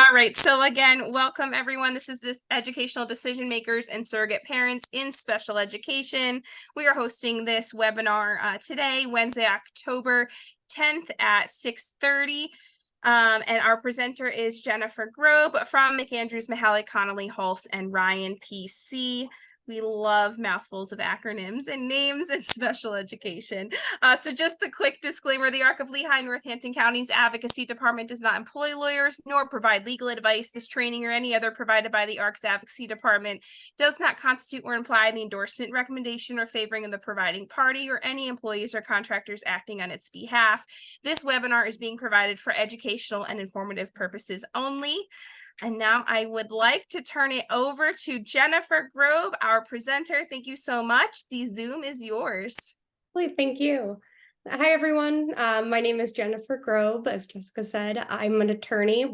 All right, so again, welcome everyone. This is Educational Decision Makers and Surrogate Parents in Special Education. We are hosting this webinar today, Wednesday, October 10th at 6:30. And our presenter is Jennifer Grobe from McAndrews, Mehalick, Connolly, Hulse, and Ryan PC. We love mouthfuls of acronyms and names in special education. So just a quick disclaimer, the ARC of Lehigh, Northampton County's advocacy department does not employ lawyers nor provide legal advice. This training or any other provided by the ARC's advocacy department does not constitute or imply the endorsement, recommendation, or favoring of the providing party or any employees or contractors acting on its behalf. This webinar is being provided for educational and informative purposes only. And now I would like to turn it over to Jennifer Grobe, our presenter. Thank you so much. The Zoom is yours. Thank you. Hi, everyone. My name is Jennifer Grobe. As Jessica said, I'm an attorney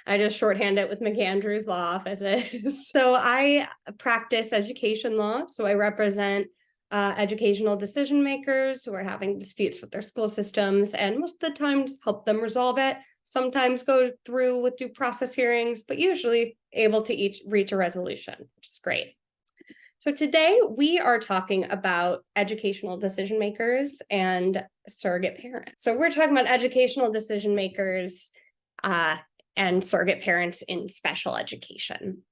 I just shorthand it with McAndrews Law Offices. So I practice education law. So I represent educational decision makers who are having disputes with their school systems, and most of the time just help them resolve it. Sometimes go through with due process hearings, but usually able to reach a resolution, which is great. So today we are talking about educational decision makers and surrogate parents. So we're talking about educational decision makers and surrogate parents in special education.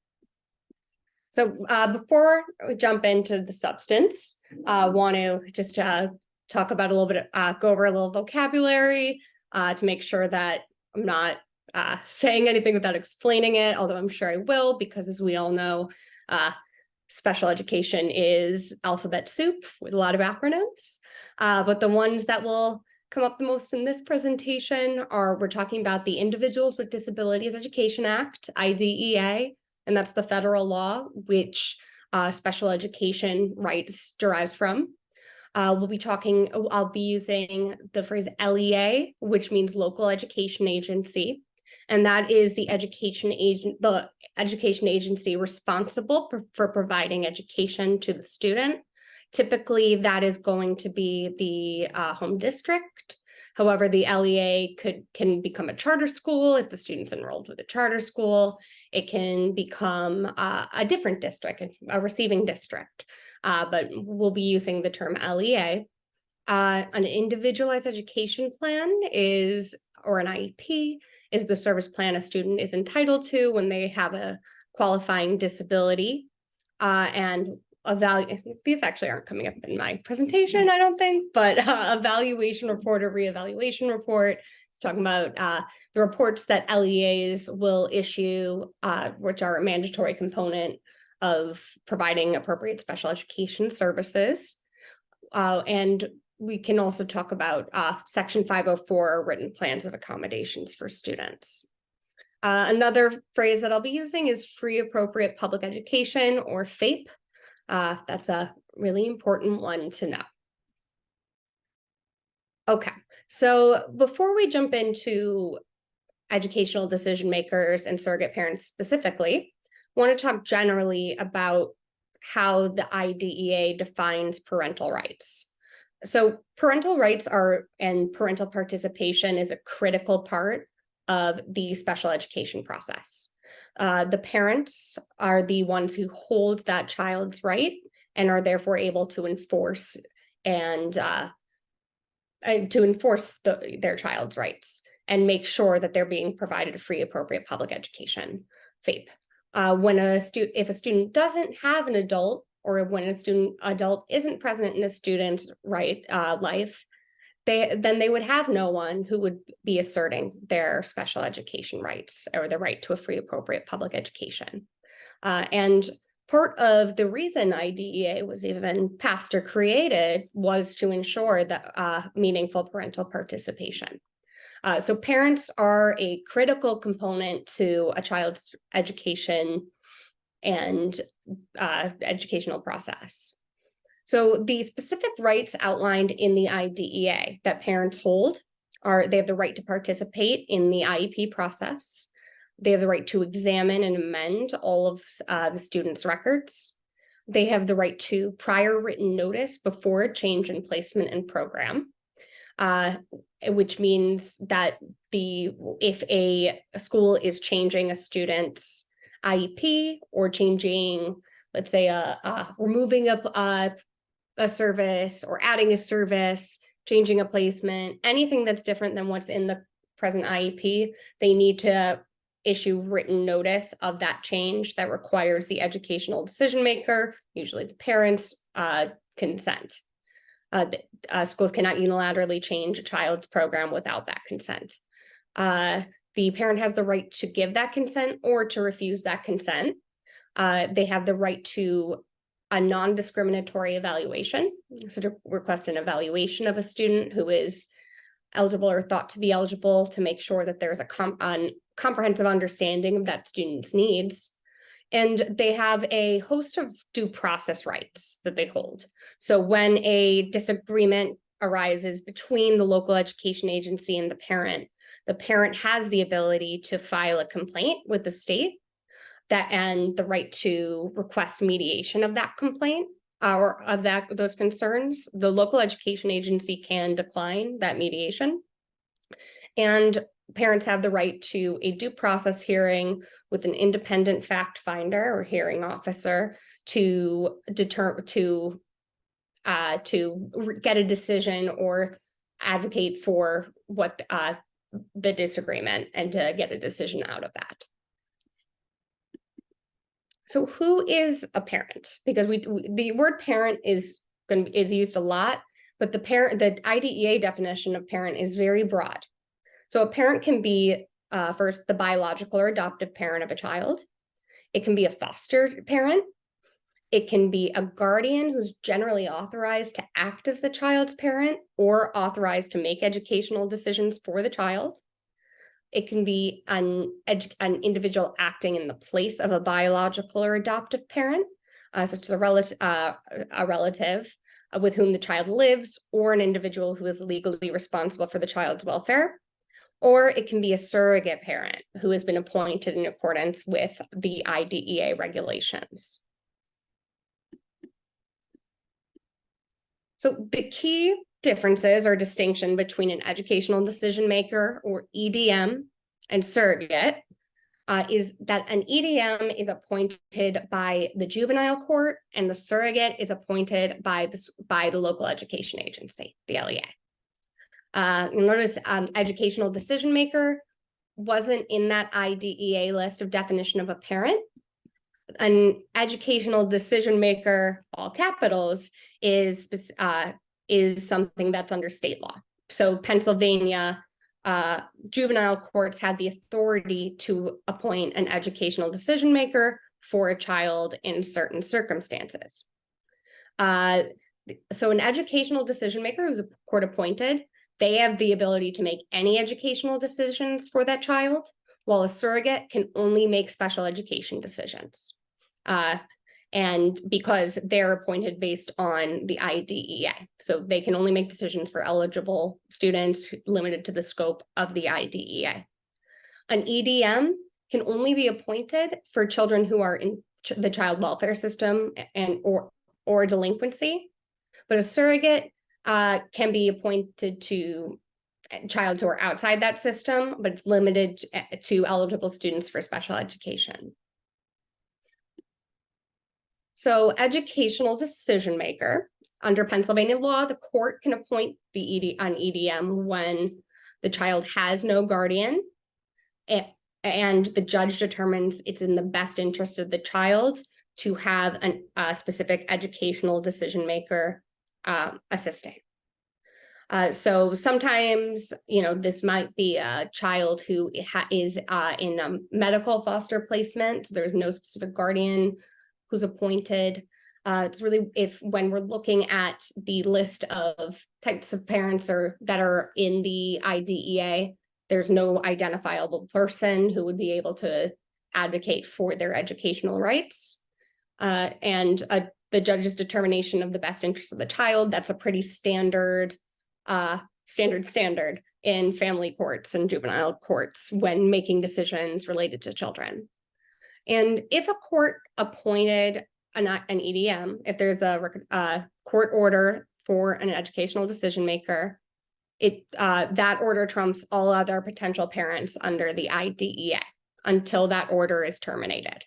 So before we jump into the substance, I want to just talk about a little bit, go over a little vocabulary to make sure that I'm not saying anything without explaining it, although I'm sure I will, because as we all know, special education is alphabet soup with a lot of acronyms. But the ones that will come up the most in this presentation we're talking about the Individuals with Disabilities Education Act, IDEA, and that's the federal law, which special education rights derives from. I'll be using the phrase LEA, which means Local Education Agency. And that is the education agency responsible for providing education to the student. Typically, that is going to be the home district. However, the LEA can become a charter school if the student's enrolled with a charter school. It can become a different district, a receiving district. But we'll be using the term LEA. An individualized education plan or an IEP, is the service plan a student is entitled to when they have a qualifying disability. These actually aren't coming up in my presentation, I don't think, but evaluation report or reevaluation report. It's talking about the reports that LEAs will issue, which are a mandatory component of providing appropriate special education services. And we can also talk about Section 504, written plans of accommodations for students. Another phrase that I'll be using is free appropriate public education, or FAPE. That's a really important one to know. Okay, so before we jump into educational decision makers and surrogate parents specifically, I want to talk generally about how the IDEA defines parental rights. So parental rights and parental participation is a critical part of the special education process. The parents are the ones who hold that child's right and are therefore able to enforce their child's rights and make sure that they're being provided a free, appropriate public education, FAPE. If a student doesn't have an adult, or when an adult isn't present in a student's life, then they would have no one who would be asserting their special education rights or the right to a free, appropriate public education. And part of the reason IDEA was even passed or created was to ensure that meaningful parental participation. So parents are a critical component to a child's education and educational process. So the specific rights outlined in the IDEA that parents hold they have the right to participate in the IEP process. They have the right to examine and amend all of the student's records. They have the right to prior written notice before a change in placement and program. which means that if a school is changing a student's IEP or changing, let's say, removing a service or adding a service, changing a placement, anything that's different than what's in the present IEP, they need to issue written notice of that change that requires the educational decision maker, usually the parents, consent. Schools cannot unilaterally change a child's program without that consent. The parent has the right to give that consent or to refuse that consent. They have the right to a non-discriminatory evaluation, so to request an evaluation of a student who is eligible or thought to be eligible, to make sure that there's a comprehensive understanding of that student's needs. And they have a host of due process rights that they hold. So when a disagreement arises between the local education agency and the parent has the ability to file a complaint with the state and the right to request mediation of that complaint or of those concerns. The local education agency can decline that mediation. And parents have the right to a due process hearing with an independent fact finder or hearing officer to get a decision or advocate for what the disagreement and to get a decision out of that. So who is a parent? Because the word parent is used a lot, but the IDEA definition of parent is very broad. So a parent can be first the biological or adoptive parent of a child. It can be a foster parent. It can be a guardian who's generally authorized to act as the child's parent or authorized to make educational decisions for the child. It can be an individual acting in the place of a biological or adoptive parent, such as a relative with whom the child lives, or an individual who is legally responsible for the child's welfare. Or it can be a surrogate parent who has been appointed in accordance with the IDEA regulations. So the key differences or distinction between an educational decision maker or EDM and surrogate is that an EDM is appointed by the juvenile court and the surrogate is appointed by the local education agency, the LEA. You'll notice educational decision maker wasn't in that IDEA list of definition of a parent. An educational decision maker, all capitals, is something that's under state law. So Pennsylvania juvenile courts have the authority to appoint an educational decision maker for a child in certain circumstances. So an educational decision maker who's court appointed, they have the ability to make any educational decisions for that child, while a surrogate can only make special education decisions. And because they're appointed based on the IDEA. So they can only make decisions for eligible students limited to the scope of the IDEA. An EDM can only be appointed for children who are in the child welfare system or delinquency, but a surrogate can be appointed to child who are outside that system, but it's limited to eligible students for special education. So educational decision maker, under Pennsylvania law, the court can appoint an EDM when the child has no guardian and the judge determines it's in the best interest of the child to have a specific educational decision maker assisting. So sometimes, this might be a child who is in a medical foster placement. There's no specific guardian who's appointed. It's really when we're looking at the list of types of parents that are in the IDEA, there's no identifiable person who would be able to advocate for their educational rights. And the judge's determination of the best interest of the child, that's a pretty standard in family courts and juvenile courts when making decisions related to children. And if a court appointed an EDM, if there's a court order for an educational decision maker, that order trumps all other potential parents under the IDEA until that order is terminated.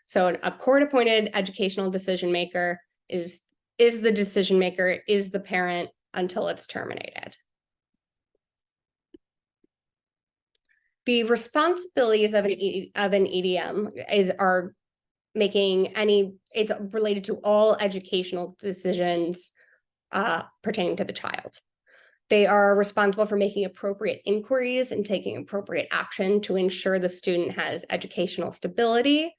So a court-appointed educational decision maker is the decision maker, is the parent until it's terminated. The responsibilities of an EDM are making it's related to all educational decisions pertaining to the child. They are responsible for making appropriate inquiries and taking appropriate action to ensure the student has educational stability.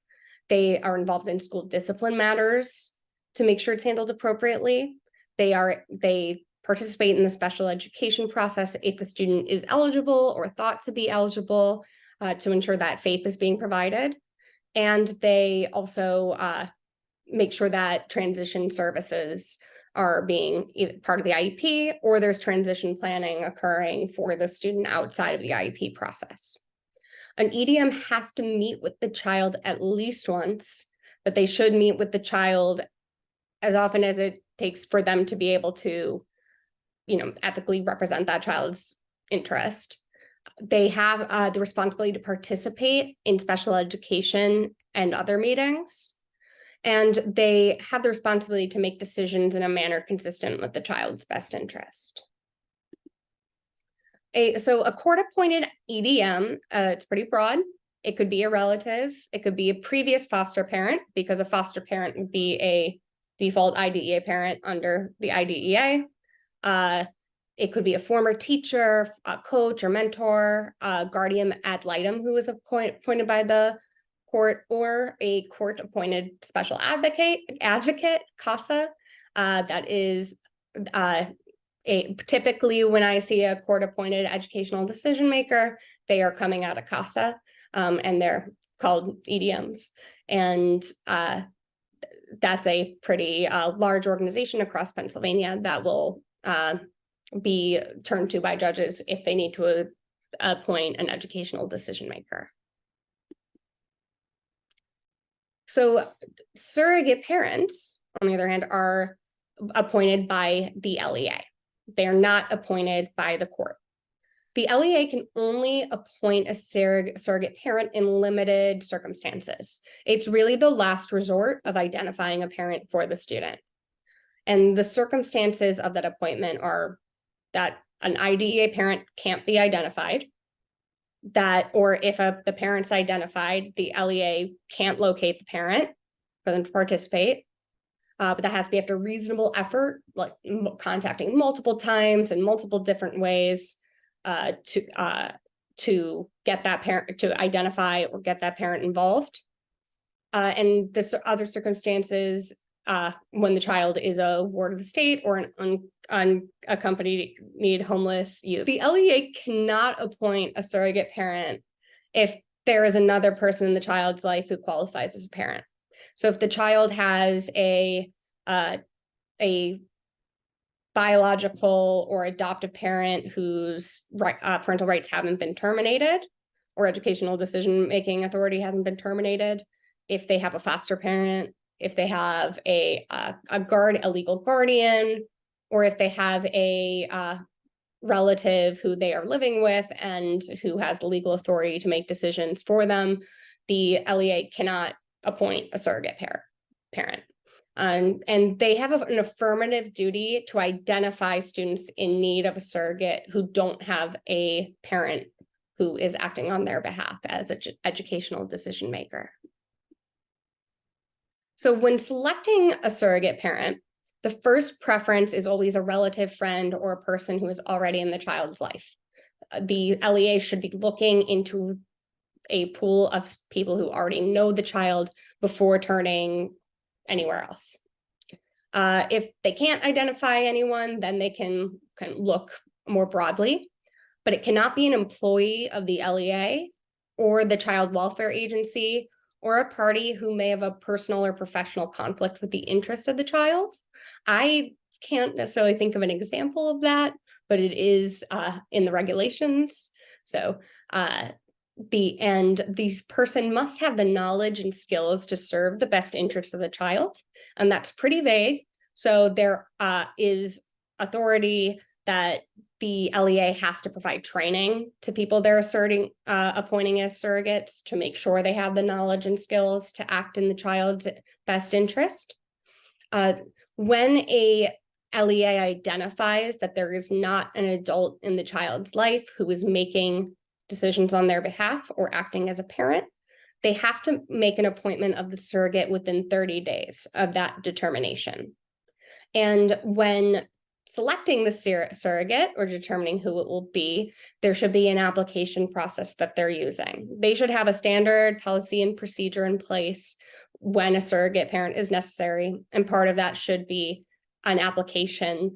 They are involved in school discipline matters to make sure it's handled appropriately. They participate in the special education process if the student is eligible or thought to be eligible, to ensure that FAPE is being provided. And they also make sure that transition services are being either part of the IEP or there's transition planning occurring for the student outside of the IEP process. An EDM has to meet with the child at least once, but they should meet with the child as often as it takes for them to be able to, ethically represent that child's interest. They have the responsibility to participate in special education and other meetings. And they have the responsibility to make decisions in a manner consistent with the child's best interest. So a court-appointed EDM, it's pretty broad. It could be a relative. It could be a previous foster parent, because a foster parent would be a default IDEA parent under the IDEA. It could be a former teacher, a coach or mentor, a guardian ad litem who was appointed by the court, or a court-appointed special advocate, CASA. That is typically when I see a court-appointed educational decision maker, they are coming out of CASA, and they're called EDMs. And that's a pretty large organization across Pennsylvania that will be turned to by judges if they need to appoint an educational decision maker. So surrogate parents, on the other hand, are appointed by the LEA. They are not appointed by the court. The LEA can only appoint a surrogate parent in limited circumstances. It's really the last resort of identifying a parent for the student. And the circumstances of that appointment are that an IDEA parent can't be identified, or if the parent's identified, the LEA can't locate the parent for them to participate. But that has to be after reasonable effort, like contacting multiple times in multiple different ways to get that parent, to identify or get that parent involved. And the other circumstances, when the child is a ward of the state or an unaccompanied homeless youth. The LEA cannot appoint a surrogate parent if there is another person in the child's life who qualifies as a parent. So if the child has a biological or adoptive parent whose parental rights haven't been terminated, or educational decision-making authority hasn't been terminated, if they have a foster parent, if they have a legal guardian, or if they have a relative who they are living with and who has legal authority to make decisions for them, the LEA cannot appoint a surrogate parent. And they have an affirmative duty to identify students in need of a surrogate who don't have a parent who is acting on their behalf as an educational decision maker. So when selecting a surrogate parent, the first preference is always a relative, friend, or a person who is already in the child's life. The LEA should be looking into a pool of people who already know the child before turning anywhere else. If they can't identify anyone, then they can look more broadly, but it cannot be an employee of the LEA or the child welfare agency or a party who may have a personal or professional conflict with the interest of the child. I can't necessarily think of an example of that, but it is in the regulations. So this person must have the knowledge and skills to serve the best interest of the child, and that's pretty vague. So there is authority that the LEA has to provide training to people they're appointing as surrogates to make sure they have the knowledge and skills to act in the child's best interest. When a LEA identifies that there is not an adult in the child's life who is making decisions on their behalf or acting as a parent, they have to make an appointment of the surrogate within 30 days of that determination. And when selecting the surrogate or determining who it will be, there should be an application process that they're using. They should have a standard policy and procedure in place when a surrogate parent is necessary. And part of that should be an application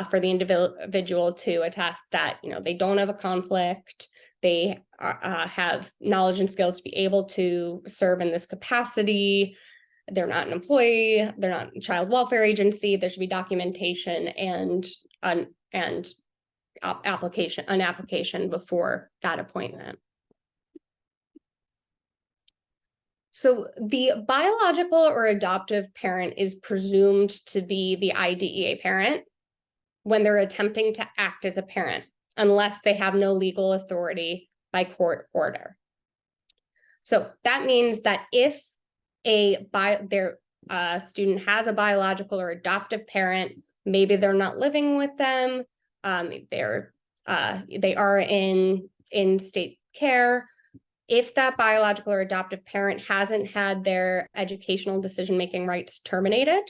for the individual to attest that, you know, they don't have a conflict, they have knowledge and skills to be able to serve in this capacity, they're not an employee, they're not a child welfare agency. There should be documentation and an application before that appointment. So the biological or adoptive parent is presumed to be the IDEA parent when they're attempting to act as a parent, unless they have no legal authority by court order. So that means that if their student has a biological or adoptive parent, maybe they're not living with them, they are in state care. If that biological or adoptive parent hasn't had their educational decision-making rights terminated,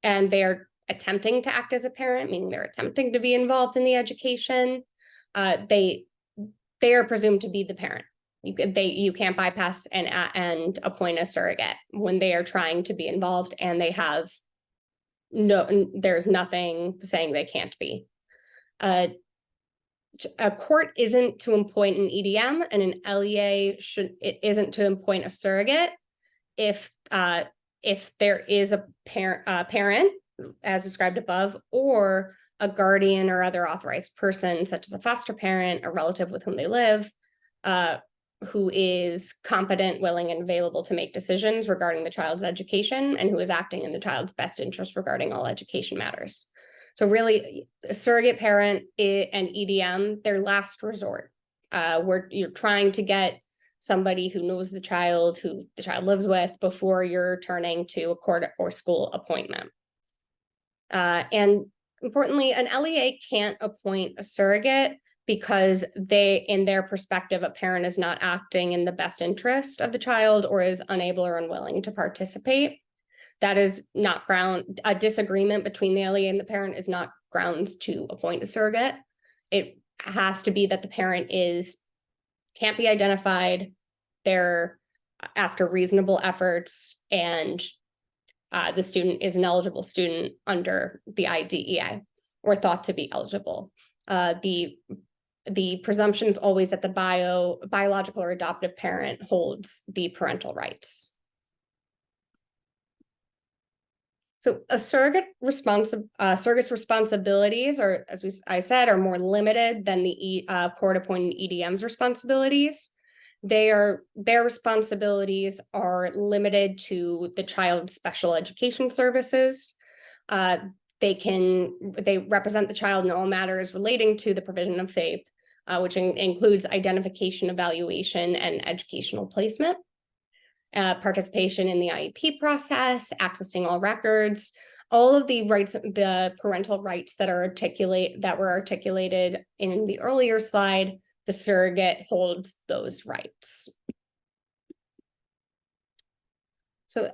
and they're attempting to act as a parent, meaning they're attempting to be involved in the education, they are presumed to be the parent. You can't bypass and appoint a surrogate when they are trying to be involved and they have there's nothing saying they can't be. A court isn't to appoint an EDM, and an LEA isn't to appoint a surrogate if there is a parent as described above, or a guardian or other authorized person, such as a foster parent, a relative with whom they live, who is competent, willing, and available to make decisions regarding the child's education, and who is acting in the child's best interest regarding all education matters. So really, a surrogate parent and EDM, their last resort, where you're trying to get somebody who knows the child, who the child lives with, before you're turning to a court or school appointment. And importantly, an LEA can't appoint a surrogate because in their perspective, a parent is not acting in the best interest of the child or is unable or unwilling to participate. That is not a disagreement between the LEA and the parent is not grounds to appoint a surrogate. It has to be that the parent can't be identified, they're after reasonable efforts, and the student is an eligible student under the IDEA or thought to be eligible. The presumption is always that the biological or adoptive parent holds the parental rights. So a surrogate's responsibilities are, as I said, are more limited than the court-appointed EDM's responsibilities. Their responsibilities are limited to the child's special education services. They represent the child in all matters relating to the provision of faith, which includes identification, evaluation, and educational placement. Participation in the IEP process, accessing all records, all of the rights, the parental rights that were articulated in the earlier slide, the surrogate holds those rights. So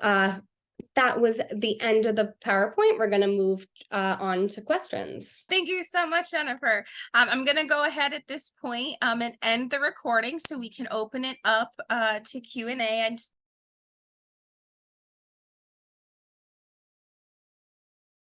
that was the end of the PowerPoint. We're going to move on to questions. Thank you so much, Jennifer. I'm going to go ahead at this point and end the recording so we can open it up to Q&A. I just